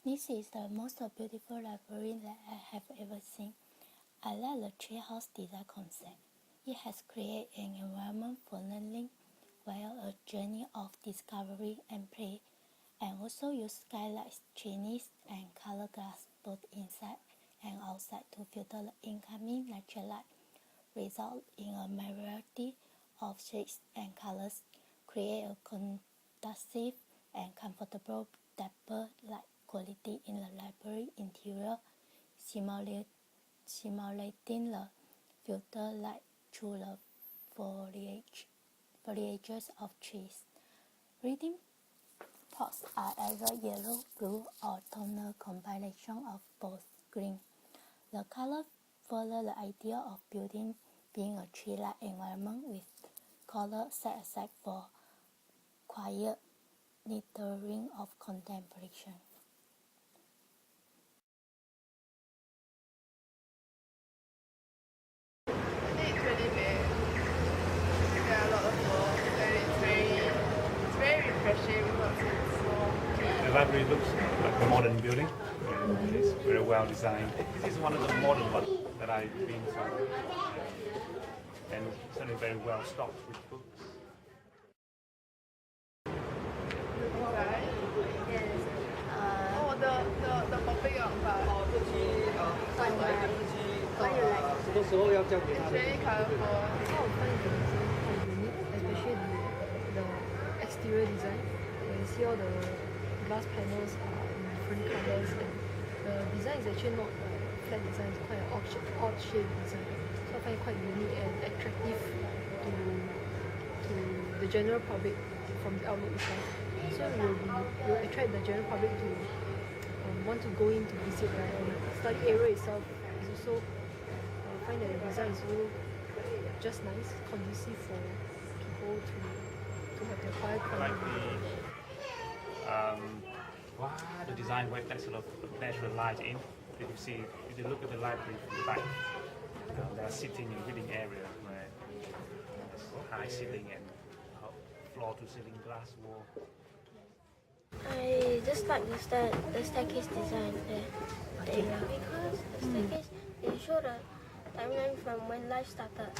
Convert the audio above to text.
This is the most beautiful library that I have ever seen. I like the treehouse design concept. It has created an environment for learning, while a journey of discovery and play, and also use skylights, chimneys, and color glass both inside and outside to filter the incoming natural light, result in a variety of shades and colors, create a conducive and comfortable dapper light quality in the library interior, simulating the filter light through the foliages of trees. Reading pots are either yellow, blue, or tonal combination of both green. The color further the idea of building being a tree-like environment with color set aside for quiet nurturing of contemplation. Really big. There are a lot of walls and it's very refreshing because it's small. The library looks like a modern building. It's very well designed. This is one of the modern ones that I've been to. And certainly very well stocked with books. The popping up part. It's really colorful. Especially the exterior design. You see all the glass panels are in different colors, and the design is actually not flat design, it's quite an odd shape design. So I find it quite unique and attractive to the general public from the outlook itself. So it will attract the general public to want to go in to visit, right? And the study area itself is also find that the design is also just nice, conducive for people to have their quiet Like corner. the design where that sort of natural light in. If you look at the library from the back, there are sitting and reading area where there's high ceiling and floor to ceiling glass wall. I just like the staircase design there because the staircase, they show the timeline from when life started.